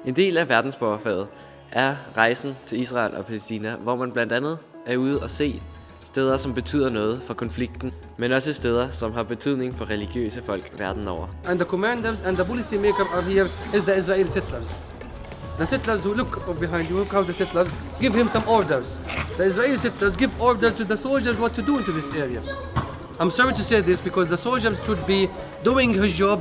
En del af verdensborgerfaget er rejsen til Israel og Palæstina, hvor man blandt andet er ude og se steder, som betyder noget for konflikten, men også steder, som har betydning for religiøse folk verden over. And the commanders and the policy makers are here is the Israeli settlers. The settlers who look behind you, look how the settlers give him some orders. The Israeli settlers give orders to the soldiers what to do into this area. I'm sorry to say this because the soldiers should be doing his job,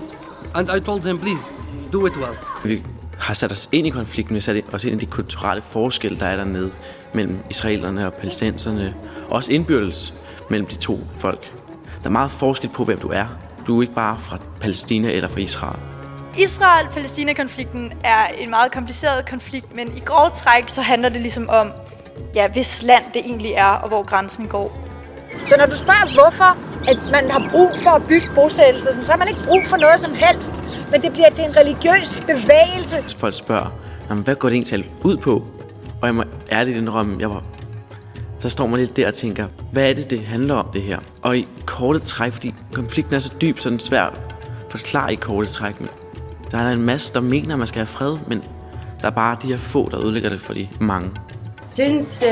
and I told him, please, do it well. Vi har sat os ind i konflikten, vi har sat os ind i de kulturelle forskelle, der er dernede mellem israelerne og palæstinenserne, også indbyrdes mellem de to folk. Der er meget forskel på, hvem du er. Du er ikke bare fra Palæstina eller fra Israel. Israel-Palæstina-konflikten er en meget kompliceret konflikt, men i grove træk så handler det ligesom om, ja, hvis land det egentlig er, og hvor grænsen går. Så når du spørger, hvorfor at man har brug for at bygge bosættelser, så har man ikke brug for noget som helst, men det bliver til en religiøs bevægelse. Folk spørger, hvad går det egentlig ud på? Og jeg må ærligt indrømme, så står man lidt der og tænker, hvad er det handler om det her? Og i korte træk, fordi konflikten er så dyb, så den er svær at forklare i korte træk. Der er en masse, der mener, at man skal have fred, men der er bare de her få, der ødelægger det for de mange. Since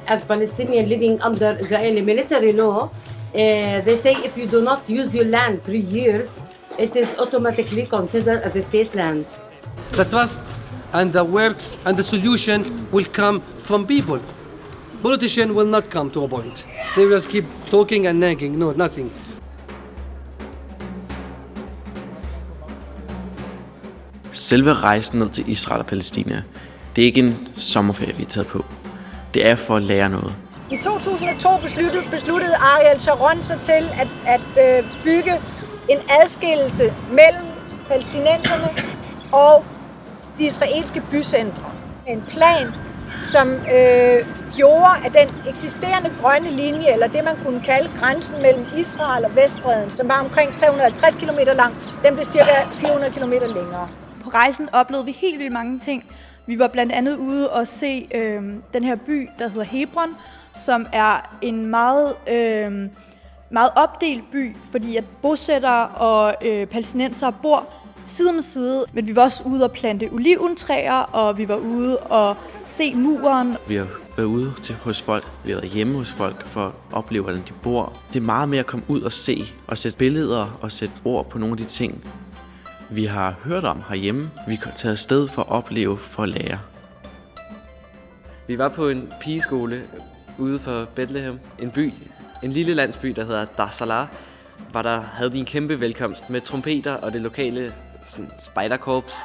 as Palestinians living under Israeli military law, they say if you do not use your land 3 years, it is automatically considered as a state land. The trust and the works and the solution will come from people. Politicians will not come to a point. They will just keep talking and nagging. No, nothing. Selve rejsen ned til Israel og Palæstina, det er ikke en sommerferie, vi er taget på. Det er for at lære noget. I 2002 besluttede Ariel Sharon sig til at bygge en adskillelse mellem palæstinenserne og de israelske bycentre. En plan, som gjorde, at den eksisterende grønne linje, eller det man kunne kalde grænsen mellem Israel og Vestbredden, som var omkring 350 km lang, den blev cirka 400 km længere. På rejsen oplevede vi helt vildt mange ting. Vi var blandt andet ude og se den her by, der hedder Hebron, som er en meget opdelt by, fordi at bosættere og palæstinensere bor side om side. Men vi var også ude og plante oliventræer, og vi var ude og se muren. Vi har været ude hos folk, vi har været hjemme hos folk for at opleve, hvordan de bor. Det er meget mere at komme ud og se, og sætte billeder og sætte ord på nogle af de ting, vi har hørt om herhjemme. Vi er taget afsted for at opleve, for at lære. Vi var på en pigeskole ude for Bethlehem, en lille landsby, der hedder Dar Salah, havde de en kæmpe velkomst med trompeter og det lokale spejderkorps.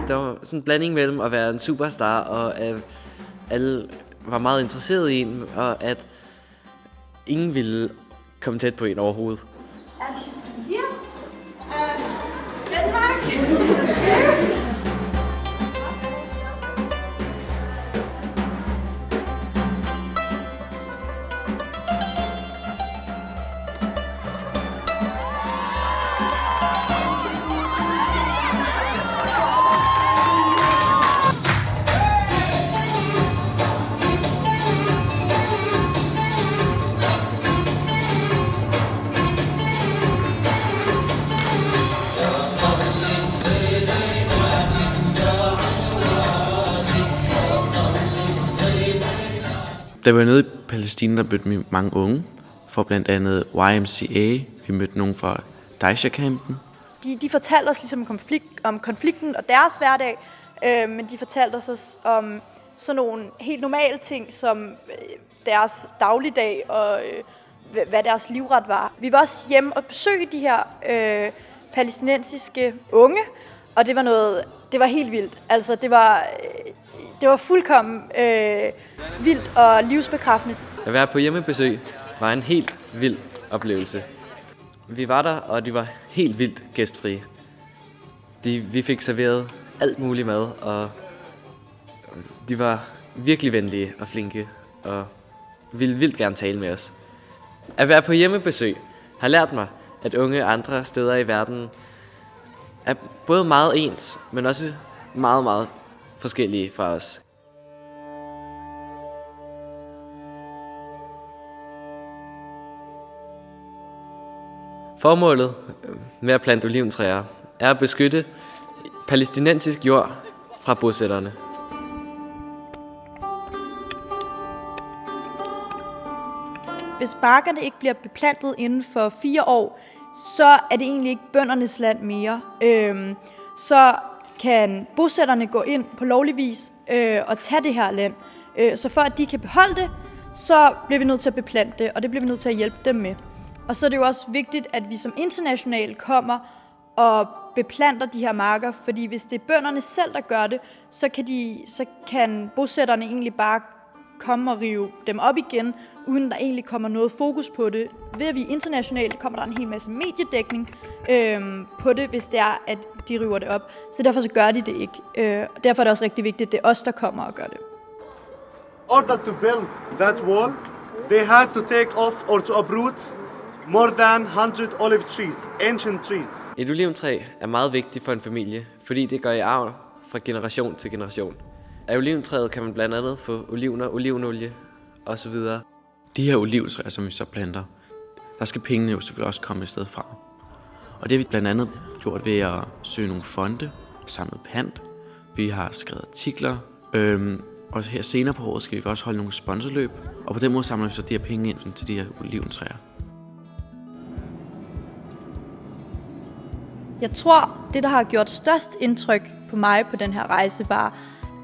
Der var sådan en blanding mellem at være en superstar og at alle var meget interesserede i en, og at ingen ville komme tæt på en overhovedet. Da vi var nede i Palæstina, der mødte vi mange unge, for blandt andet YMCA. Vi mødte nogen fra Daisha-campen. De fortalte os ligesom om konflikten og deres hverdag, men de fortalte os også om sådan nogle helt normale ting, som deres dagligdag og hvad deres livret var. Vi var også hjemme og besøge de her palæstinensiske unge, og det var helt vildt. Altså det var fuldkommen vildt og livsbekræftende. At være på hjemmebesøg var en helt vild oplevelse. Vi var der, og de var helt vildt gæstfrie. Vi fik serveret alt muligt mad, og de var virkelig venlige og flinke, og ville vildt gerne tale med os. At være på hjemmebesøg har lært mig, at unge andre steder i verden er både meget ens, men også meget, meget forskellige fra os. Formålet med at plante oliventræer er at beskytte palæstinensisk jord fra bosætterne. Hvis markerne ikke bliver beplantet inden for 4 år, så er det egentlig ikke bøndernes land mere. Så kan bosætterne gå ind på lovlig vis og tage det her land. Så for at de kan beholde det, så bliver vi nødt til at beplante det, og det bliver vi nødt til at hjælpe dem med. Og så er det jo også vigtigt, at vi som internationalt kommer og beplanter de her marker, fordi hvis det er bønderne selv, der gør det, så kan bosætterne egentlig bare komme og rive dem op igen, uden der egentlig kommer noget fokus på det. Ved at vi internationalt kommer der en hel masse mediedækning på det, hvis det er, at de river det op. Så derfor så gør de det ikke. Derfor er det også rigtig vigtigt, at det er os, der kommer og gør det. order to build that wall, they had to take off or to uproot more than 100 olive trees, ancient trees. Et oliventræ er meget vigtigt for en familie, fordi det går i arv fra generation til generation. Af oliventræet kan man blandt andet få olivener, olivenolie osv. De her oliventræer, som vi så planter, der skal pengene jo selvfølgelig også komme et sted fra. Og det har vi blandt andet gjort ved at søge nogle fonde, samlet pant. Vi har skrevet artikler, og her senere på året skal vi også holde nogle sponsorløb. Og på den måde samler vi så de her penge ind til de her oliventræer. Jeg tror, det der har gjort størst indtryk på mig på den her rejse var,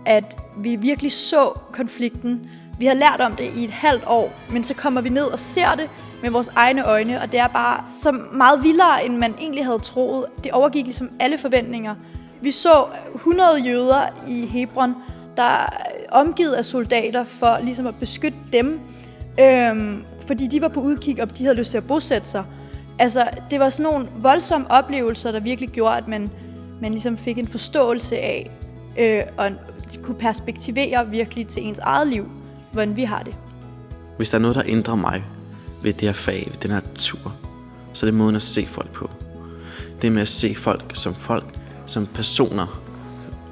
at vi virkelig så konflikten. Vi har lært om det i et halvt år, men så kommer vi ned og ser det med vores egne øjne, og det er bare så meget vildere, end man egentlig havde troet. Det overgik ligesom alle forventninger. Vi så 100 jøder i Hebron, der er omgivet af soldater for ligesom at beskytte dem, fordi de var på udkig, og de havde lyst til at bosætte sig. Altså, det var sådan nogle voldsomme oplevelser, der virkelig gjorde, at man ligesom fik en forståelse af, og kunne perspektivere virkelig til ens eget liv, hvordan vi har det. Hvis der er noget, der ændrer mig ved det her fag, ved den her tur, så er det måden at se folk på. Det med at se folk, som personer,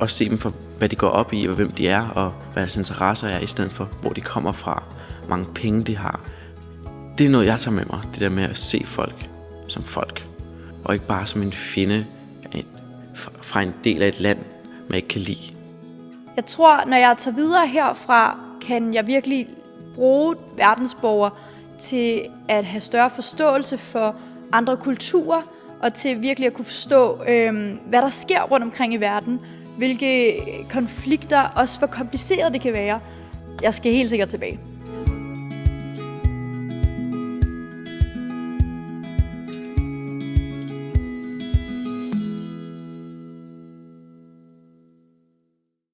og se dem for, hvad de går op i, og hvem de er, og hvad deres interesser er, i stedet for, hvor de kommer fra, hvor mange penge de har. Det er noget, jeg tager med mig, det der med at se folk som folk, og ikke bare som en fjende fra en del af et land, man ikke kan lide. Jeg tror, når jeg tager videre herfra, kan jeg virkelig bruge verdensborgere til at have større forståelse for andre kulturer, og til virkelig at kunne forstå, hvad der sker rundt omkring i verden, hvilke konflikter, også hvor kompliceret det kan være. Jeg skal helt sikkert tilbage.